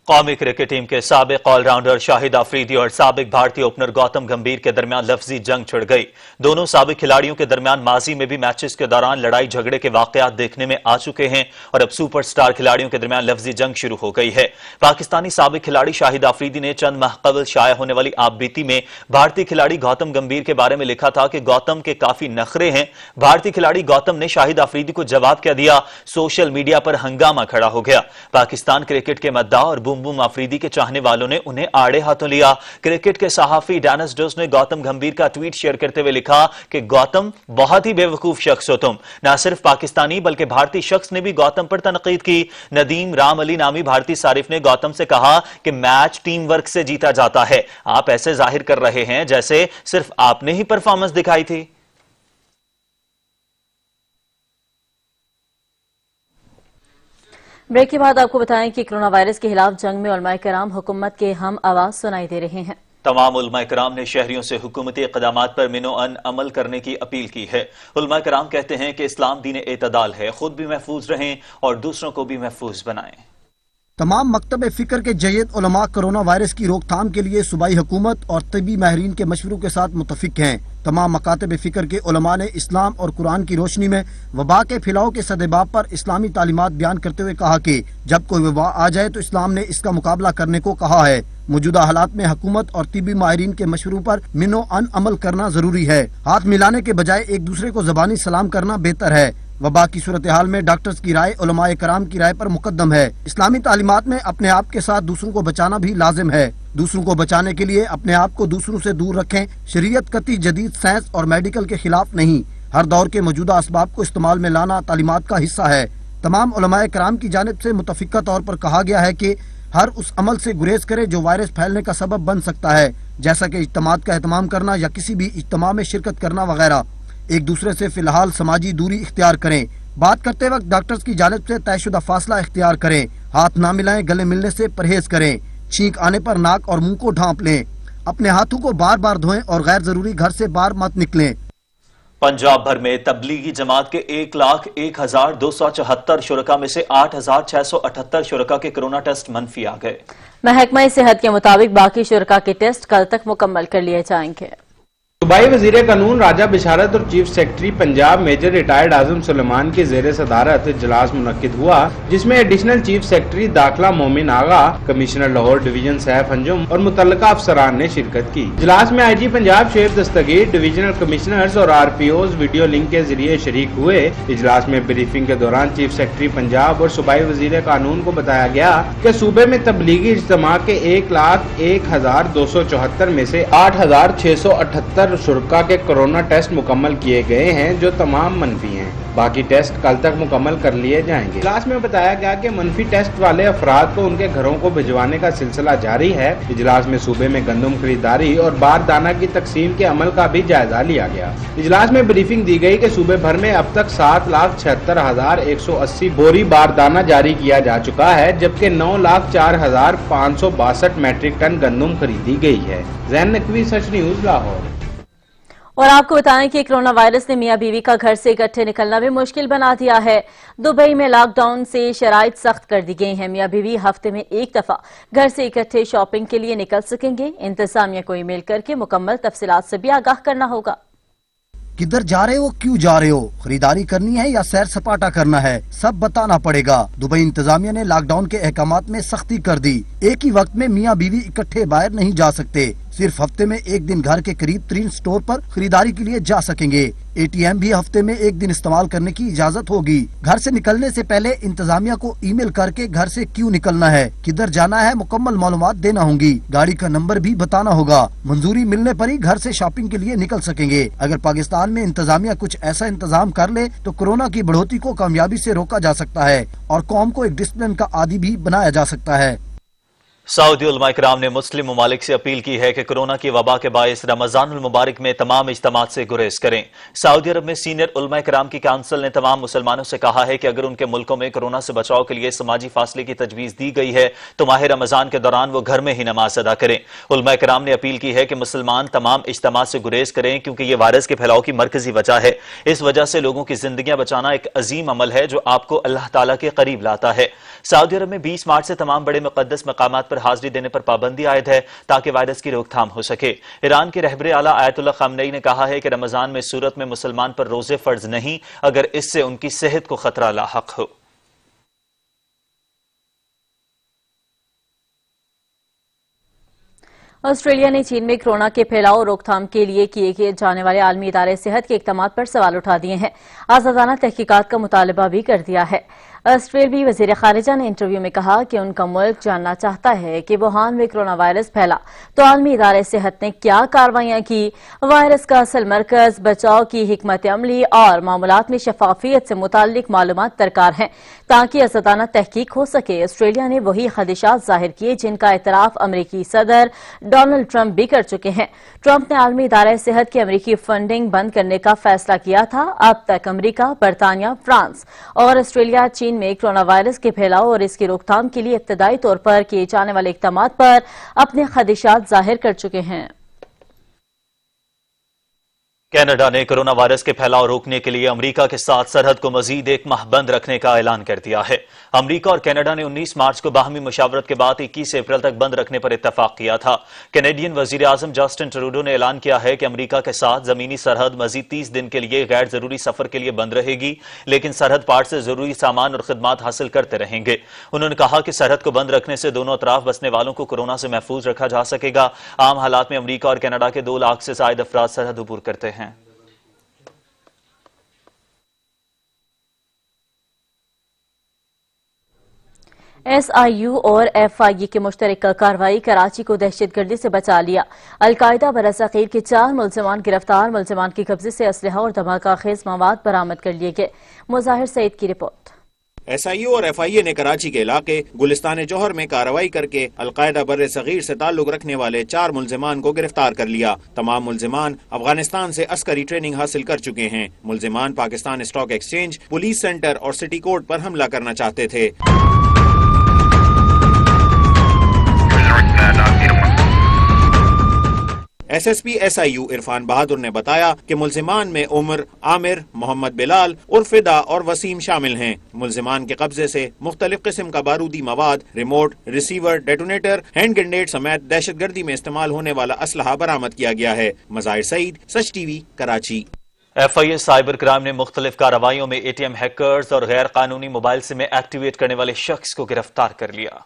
قومی کرکٹ ٹیم کے سابق آل راؤنڈر شاہد آفریدی اور سابق بھارتی اوپنر گوتم گمبھیر کے درمیان لفظی جنگ چھڑ گئی. دونوں سابق کھلاڑیوں کے درمیان ماضی میں بھی میچز کے دوران لڑائی جھگڑے کے واقعات دیکھنے میں آ چکے ہیں، اور اب سپر سٹار کھلاڑیوں کے درمیان لفظی جنگ شروع ہو گئی ہے. پاکستانی سابق کھلاڑی شاہد آفریدی نے چند ماہ قبل شائع ہونے والی آپ بیتی میں بھارتی کھلاڑی گوتم گمبھیر کے بارے میں لکھا تھا کہ گوتم کے کافی نخرے ہیں. بھارتی کھلاڑی گوتم نے شاہد آفریدی کو جواب کیا دیا. سوشل میڈیا پر ہنگامہ کھڑا ہو گیا. پاکستان کرکٹ کے مداح اور بوم بوم آفریدی کے چاہنے والوں نے انہیں آڑے ہاتھوں لیا. کرکٹ کے صحافی ڈینس ڈوز نے گوتم گمبھیر کا ٹویٹ شیئر کرتے ہوئے لکھا کہ گوتم بہت ہی بے وقوف شخص ہو تم. نہ صرف پاکستانی بلکہ بھارتی شخص نے بھی گوتم پر تنقید کی. ندیم رام علی نامی بھارتی صارف نے گوتم سے کہا کہ میچ ٹیم ورک سے جیتا جاتا ہے. آپ ایسے ظاہر کر رہے ہیں جیسے صرف آپ نے ہی پرفارمنس دکھائی تھی. بریک کے بعد آپ کو بتائیں کہ کرونا وائرس کے خلاف جنگ میں علماء کرام حکومت کے ہم آواز سنائی دے رہے ہیں. تمام علماء کرام نے شہریوں سے حکومتی اقدامات پر منو ان عمل کرنے کی اپیل کی ہے. علماء کرام کہتے ہیں کہ اسلام دین اعتدال ہے. خود بھی محفوظ رہیں اور دوسروں کو بھی محفوظ بنائیں. تمام مکتب فکر کے جید علماء کرونا وائرس کی روک تھام کے لیے صوبائی حکومت اور طبی ماہرین کے مشوروں کے ساتھ متفق ہیں. تمام مکاتب فکر کے علماء نے اسلام اور قرآن کی روشنی میں وبا کے پھیلاؤ کے سدباب پر اسلامی تعلیمات بیان کرتے ہوئے کہا کہ جب کوئی وبا آ جائے تو اسلام نے اس کا مقابلہ کرنے کو کہا ہے. موجودہ حالات میں حکومت اور طبی ماہرین کے مشوروں پر منو ان عمل کرنا ضروری ہے. ہاتھ ملانے کے بجائے ایک دوسرے کو زبانی سلام کرنا بہتر ہے. وبا کی صورتحال میں ڈاکٹرز کی رائے علماء کرام کی رائے پر مقدم ہے. اسلامی تعلیمات میں اپنے آپ کے ساتھ دوسروں کو بچانا بھی لازم ہے. دوسروں کو بچانے کے لیے اپنے آپ کو دوسروں سے دور رکھیں. شریعت قطعی جدید سائنس اور میڈیکل کے خلاف نہیں. ہر دور کے موجودہ اسباب کو استعمال میں لانا تعلیمات کا حصہ ہے. تمام علماء کرام کی جانب سے متفقہ طور پر کہا گیا ہے کہ ہر اس عمل سے گریز کرے جو وائرس پھیلنے کا سبب بن سکتا ہے، جیسا کہ اجتماعات کا اہتمام کرنا یا کسی بھی اجتماع میں شرکت کرنا وغیرہ. ایک دوسرے سے فی الحال سماجی دوری اختیار کریں. بات کرتے وقت ڈاکٹرز کی جانب سے طے شدہ فاصلہ اختیار کریں. ہاتھ نہ ملائیں. گلے ملنے سے پرہیز کریں. چھینک آنے پر ناک اور منہ کو ڈھانپ لیں. اپنے ہاتھوں کو بار بار دھوئیں اور غیر ضروری گھر سے باہر مت نکلیں. پنجاب بھر میں تبلیغی جماعت کے 1,01,274 شرکا میں سے 8,678 شرکا کے کرونا ٹیسٹ منفی آ گئے. محکمہ صحت کے مطابق باقی شرکا کے ٹیسٹ کل تک مکمل کر لیے جائیں گے. सूबाई वजीर कानून राजा बिशारत और chief secretary Punjab major retired Azam Suleman की जेर सदारत इजलास मुनक्किद हुआ, जिसमें एडिशनल चीफ सेक्रेटरी दाखिला मोमिन आगा, कमिश्नर लाहौर डिवीजन सैफ अंजुम और मुतल्लिका अफसरान ने शिरकत की। इजलास में IG पंजाब शेख दस्तगीर, डिवीजनल कमिश्नर्स और RPOs वीडियो लिंक के जरिए शरीक हुए। इजलास में ब्रीफिंग के दौरान चीफ सेक्रेटरी पंजाब और सूबाई वजीर कानून को बताया गया कि सूबे में तबलीगी इज्तिमा के 1,01,274 में से 8,678 शुरका के कोरोना टेस्ट मुकम्मल किए गए हैं, जो तमाम मनफी हैं। बाकी टेस्ट कल तक मुकम्मल कर लिए जाएंगे। इजलास में बताया गया कि मनफी टेस्ट वाले अफराद को उनके घरों को भिजवाने का सिलसिला जारी है। इजलास में सूबे में गंदम खरीदारी और बारदाना की तकसीम के अमल का भी जायजा लिया गया। इजलास में ब्रीफिंग दी गई कि सूबे भर में अब तक 7,76,180 बोरी बारदाना जारी किया जा चुका है, जबकि 9,04,562 मैट्रिक टन गंदम खरीदी गई है। ज़ैन नकवी, सच न्यूज, लाहौर। और आपको बताएं कि कोरोना वायरस ने मियां बीवी का घर से इकट्ठे निकलना भी मुश्किल बना दिया है। दुबई में लॉकडाउन से शराइत सख्त कर दी गई हैं। मियां बीवी हफ्ते में एक दफा घर से इकट्ठे शॉपिंग के लिए निकल सकेंगे। इंतजामिया को ईमेल करके मुकम्मल तफसीलात से भी आगाह करना होगा। किधर जा रहे हो, क्यों जा रहे हो, खरीदारी करनी है या सैर सपाटा करना है, सब बताना पड़ेगा। दुबई इंतजामिया ने लॉकडाउन के अहकामात में सख्ती कर दी। एक ही वक्त में मियां बीवी इकट्ठे बाहर नहीं जा सकते। सिर्फ हफ्ते में एक दिन घर के करीब 3 स्टोर पर खरीदारी के लिए जा सकेंगे। ATM भी हफ्ते में एक दिन इस्तेमाल करने की इजाजत होगी। घर से निकलने से पहले इंतजामिया को ईमेल करके घर से क्यों निकलना है, किधर जाना है, मुकम्मल मालूमात देना होंगी। गाड़ी का नंबर भी बताना होगा। मंजूरी मिलने पर ही घर से शॉपिंग के लिए निकल सकेंगे। अगर पाकिस्तान में इंतजामिया कुछ ऐसा इंतजाम कर ले तो कोरोना की बढ़ोतरी को कामयाबी से रोका जा सकता है और कौम को एक डिसिप्लिन का आदी भी बनाया जा सकता है। सऊदी उलमा इकराम ने मुस्लिम ममालिक से अपील की है कि कोरोना की वबा के बायस रमजानुल मुबारक में तमाम इज्तिमात से गुरेज करें। सऊदी अरब में सीनियर उलमा इकराम की काउंसिल ने तमाम मुसलमानों से कहा है कि अगर उनके मुल्कों में कोरोना से बचाव के लिए समाजी फासले की तजवीज दी गई है तो माह रमजान के दौरान वो घर में ही नमाज अदा करें। उलमा इकराम ने अपील की है कि मुसलमान तमाम इज्तिमात से गुरेज करें, क्योंकि ये वायरस के फैलाव की मरकजी वजह है। इस वजह से लोगों की जिंदगियां बचाना एक अजीम अमल है जो आपको अल्लाह ताला के करीब लाता है। सऊदी अरब में 20 मार्च से तमाम बड़े मुकद्दस मकामात पर हाजिरी देने पर पाबंदी आयद है ताकि वायरस की रोकथाम हो सके। ईरान के रहबरे आला आयतुल्लाह खामनेई ने कहा है कि रमजान में सूरत में मुसलमान पर रोजे फर्ज नहीं अगर इससे उनकी सेहत को खतरा लाहक हो। ऑस्ट्रेलिया ने चीन में कोरोना के फैलाव और रोकथाम के लिए किए जाने वाले आलमी इदारे सेहत के इक़दामात पर सवाल उठा दिए हैं। आज़ादाना तहकीकात का मुतालबा भी कर दिया है। ऑस्ट्रेलियाई वज़ीर ख़ारिजा ने इंटरव्यू में कहा कि उनका मुल्क जानना चाहता है कि वुहान में कोरोना वायरस फैला तो आलमी इदारे सेहत ने क्या कार्रवाइयां की, वायरस का असल मरकज, बचाव की हिकमत अमली और मामलात में शफाफियत से मुताल्लिक मालूमात दरकार हैं ताकि आज़ादाना तहकीक हो सके। ऑस्ट्रेलिया ने वही खदशात जाहिर किए जिनका एतराफ अमरीकी सदर डोनाल्ड ट्रंप भी कर चुके हैं। ट्रंप ने आलमी इदारे सेहत की अमरीकी फंडिंग बंद करने का फैसला किया था। अब तक अमरीका, बरतानिया, फ्रांस और ऑस्ट्रेलिया चीन में कोरोना वायरस के फैलाव और इसकी रोकथाम के लिए इब्तदाई तौर पर किए जाने वाले इक़दामात पर अपने खदशात जाहिर कर चुके हैं। कनाडा ने कोरोना वायरस के फैलाव रोकने के लिए अमेरिका के साथ सरहद को मजीद 1 माह बंद रखने का ऐलान कर दिया है। अमेरिका और कनाडा ने 19 मार्च को बाहमी मुशावरत के बाद 21 अप्रैल तक बंद रखने पर इत्तफाक किया था। कैनेडियन वजीर आजम जस्टिन ट्रूडो ने ऐलान किया है कि अमेरिका के साथ जमीनी सरहद मजीद 30 दिन के लिए गैर जरूरी सफर के लिए बंद रहेगी, लेकिन सरहद पार से जरूरी सामान और खिदमात हासिल करते रहेंगे। उन्होंने कहा कि सरहद को बंद रखने से दोनों अतराफ बसने वालों को कोरोना से महफूज रखा जा सकेगा। आम हालात में अमेरिका और कनाडा के 2 लाख से ज्यादा अफराद सरहद अबूर करते हैं। SIU और FIE की मुश्तरक कार्रवाई कराची को दहशतगर्दी से बचा लिया। अलकायदा बरसगीर के 4 मुलजमान गिरफ्तार, मुलजमान की कब्जे से असलहा और धमाका खेज मवाद बरामद कर लिए गए। मुजाहिर सईद की रिपोर्ट। SIU और FIA ने कराची के इलाके गुलिस्तान जौहर में कार्रवाई करके अलकायदा बर्रे सगीर से ताल्लुक रखने वाले 4 मुलजिमान को गिरफ्तार कर लिया। तमाम मुलजिमान अफगानिस्तान से अस्करी ट्रेनिंग हासिल कर चुके हैं। मुलजिमान Pakistan stock exchange, police centre और सिटी कोर्ट पर हमला करना चाहते थे। SSP SIU इरफान बहादुर ने बताया कि मुल्जिमान में उमर, आमिर, मोहम्मद बिलाल, उर्फिदा और वसीम शामिल हैं। मुल्जिमान के कब्जे से मुख्तलिफ किस्म का बारूदी मवाद, remote, receiver, detonator, hand grenade समेत दहशतगर्दी में इस्तेमाल होने वाला असलहा बरामद किया गया है। मज़ाहिर सईद, सच TV, Karachi. FIA cyber crime ने मुख्तलिफ कार्रवाइयों में ATM हैकर्स और गैर कानूनी मोबाइल सिम एक्टिवेट करने वाले शख्स को गिरफ्तार कर लिया।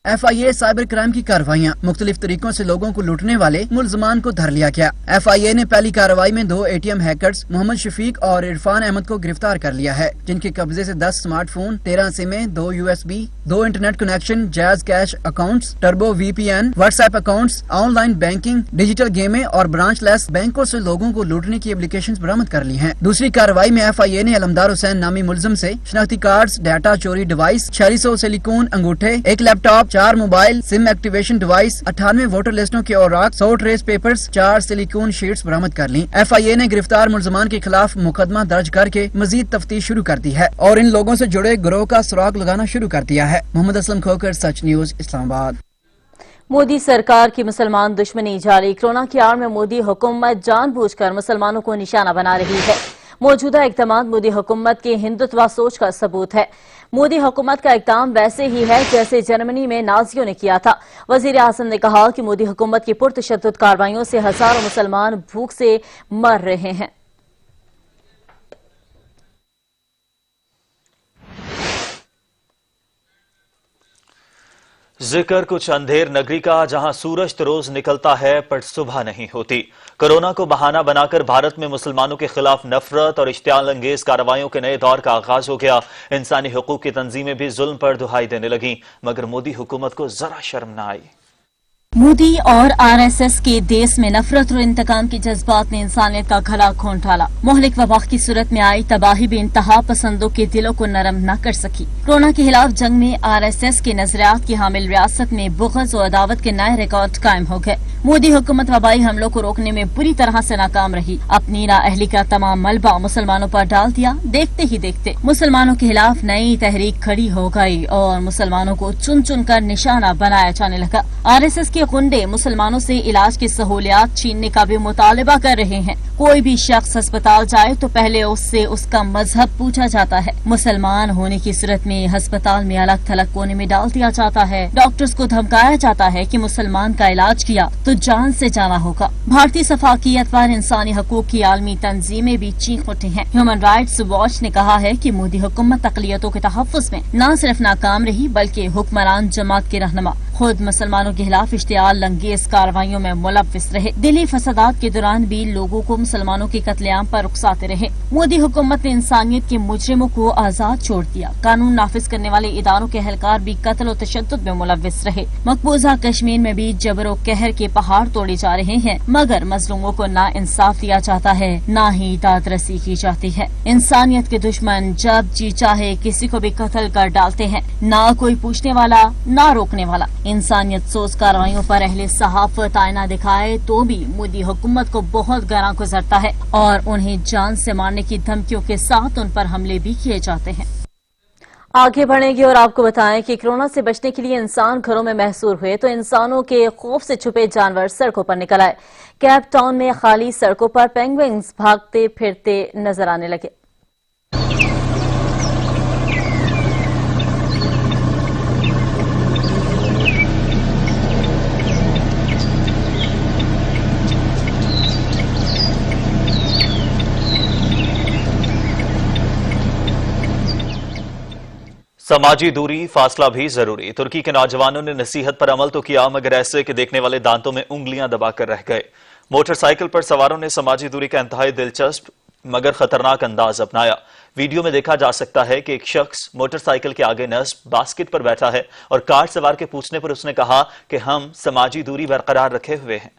FIA साइबर क्राइम की कार्रवाइयाँ मुख्तलिफ तरीकों से लोगों को लूटने वाले मुल्ज़मान को धर लिया गया। FIA ने पहली कार्रवाई में 2 ATM हैकर्स मोहम्मद शफीक और इरफान अहमद को गिरफ्तार कर लिया है, जिनके कब्जे से 10 स्मार्टफोन, 13 सिमें, 2 USB, 2 इंटरनेट कनेक्शन, जायज cash accounts, turbo VPN, WhatsApp accounts, online banking, digital गेमें और ब्रांच लेस बैंकों से लोगों को लूटने की एप्लीकेशन बरामद कर ली है। दूसरी कार्रवाई में FIA ने अलमदार हुसैन नामी मुलजिम से शनाख्ती कार्ड, डाटा चोरी डिवाइस, 4600 सिलिकॉन अंगूठे, 1 laptop, 4 mobile SIM activation device, 98 voter लिस्टों के औराक, 100 ट्रेस पेपर्स, 4 सिलिकॉन शीट्स बरामद कर ली। FIA ने गिरफ्तार मुल्जिमान के खिलाफ मुकदमा दर्ज करके मजीद तफ्तीश शुरू कर दी है और इन लोगों से जुड़े गिरोह का सुराग लगाना शुरू कर दिया है। मोहम्मद असलम खोकर, सच न्यूज, इस्लामाबाद। मोदी सरकार की मुसलमान दुश्मनी जारी। कोरोना की आड़ में मोदी हुकूमत जानबूझकर मुसलमानों को निशाना बना रही है। मौजूदा इक़दाम मोदी हुकूमत की हिंदुत्व सोच का सबूत है। मोदी हुकूमत का इक़दाम वैसे ही है जैसे जर्मनी में नाजियों ने किया था। वज़ीर आज़म ने कहा कि मोदी हुकूमत की पुरतशद्दुद कार्रवाइयों से हजारों मुसलमान भूख से मर रहे हैं। जिक्र कुछ अंधेर नगरी का, जहां सूरज तो रोज निकलता है पर सुबह नहीं होती। कोरोना को बहाना बनाकर भारत में मुसलमानों के खिलाफ नफरत और इश्तियाल अंगेज कार्रवाइयों के नए दौर का आगाज हो गया। इंसानी हुकूक की तंजीमें भी जुल्म पर दुहाई देने लगी, मगर मोदी हुकूमत को जरा शर्म न आई। मोदी और RSS के देश में नफरत और इंतकाम के जज्बात ने इंसानियत का गला घोंट डाला। मुहलिक वबा की सूरत में आई तबाही भी इंतहा पसंदों के दिलों को नरम न कर सकी। कोरोना के खिलाफ जंग में RSS के नजरियात की हामिल रियासत में बुग़्ज़ और अदावत के नए रिकॉर्ड कायम हो गए। मोदी हुकूमत वबाई हमलों को रोकने में बुरी तरह से नाकाम रही। अपनी नाअहली का तमाम मलबा मुसलमानों पर डाल दिया। देखते ही देखते मुसलमानों के खिलाफ नई तहरीक खड़ी हो गई और मुसलमानों को चुन चुन कर निशाना बनाया जाने लगा। RSS के गुंडे मुसलमानों से इलाज की सहूलियात छीनने का भी मुतालिबा कर रहे हैं। कोई भी शख्स अस्पताल जाए तो पहले उससे उसका मजहब पूछा जाता है। मुसलमान होने की सूरत में अस्पताल में अलग थलग कोने में डाल दिया जाता है। डॉक्टर्स को धमकाया जाता है कि मुसलमान का इलाज किया तो जान से जाना होगा। भारतीय सफाकियत पर इंसानी हकूक की आलमी तंजीमें भी चीख उठी हैं। ह्यूमन राइट्स वॉच ने कहा है कि मोदी हुकूमत अक़लियतों के तहफ़्फ़ुज़ में न सिर्फ नाकाम रही बल्कि हुक्मरान जमात के रहनुमा खुद मुसलमानों के खिलाफ इश्तियाल अंगेज कार्रवाइयों में मुलव्विस रहे। दिली फसादात के दौरान भी लोगों को मुसलमानों के कत्लेआम पर रुखसाते रहे। मोदी हुकूमत ने इंसानियत के मुजरिमों को आजाद छोड़ दिया। कानून नाफिज करने वाले इदारों के एहलकार भी कत्ल और तशद्दुद में मुलव्विस रहे। मकबूजा कश्मीर में भी जबर और कहर के पहाड़ तोड़े जा रहे हैं, मगर मजलूमों को ना इंसाफ दिया जाता है, ना ही दादरसी की जाती है। इंसानियत के दुश्मन जब जी चाहे किसी को भी कत्ल कर डालते हैं, ना कोई पूछने वाला ना रोकने वाला। इंसानियत सोच कार्रवाइयों पर अहले सहाफत आईना दिखाए तो भी मोदी हुकूमत को बहुत गरा गुजरता है और उन्हें जान से मारने की धमकियों के साथ उन पर हमले भी किए जाते हैं। आगे बढ़ेंगे और आपको बताएं कि कोरोना से बचने के लिए इंसान घरों में महसूर हुए तो इंसानों के खौफ से छुपे जानवर सड़कों पर निकल आए। केप टाउन में खाली सड़कों पर पेंगुइन्स भागते फिरते नजर आने लगे। समाजी दूरी, फासला भी जरूरी। तुर्की के नौजवानों ने नसीहत पर अमल तो किया, मगर ऐसे कि देखने वाले दांतों में उंगलियां दबाकर रह गए। मोटरसाइकिल पर सवारों ने समाजी दूरी का इंतहाई दिलचस्प मगर खतरनाक अंदाज अपनाया। वीडियो में देखा जा सकता है कि एक शख्स मोटरसाइकिल के आगे नस्ब बास्केट पर बैठा है और कार सवार के पूछने पर उसने कहा कि हम समाजी दूरी बरकरार रखे हुए हैं।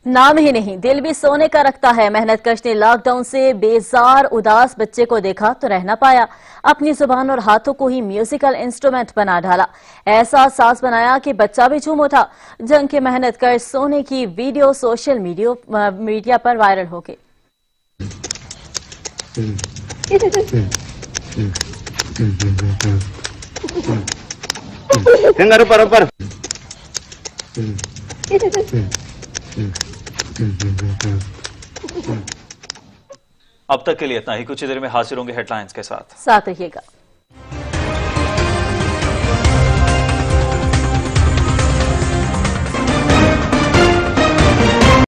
नाम ही नहीं, दिल भी सोने का रखता है। मेहनत कश ने लॉकडाउन से बेजार उदास बच्चे को देखा तो रह न पाया। अपनी जुबान और हाथों को ही म्यूजिकल इंस्ट्रूमेंट बना डाला। ऐसा साज बनाया कि बच्चा भी झूम उठा। जंग के मेहनत कश सोने की वीडियो सोशल मीडिया पर वायरल हो गई। फिंगर ऊपर ऊपर। अब तक के लिए इतना ही, कुछ ही देर में हाजिर होंगे हेडलाइंस के साथ रहिएगा।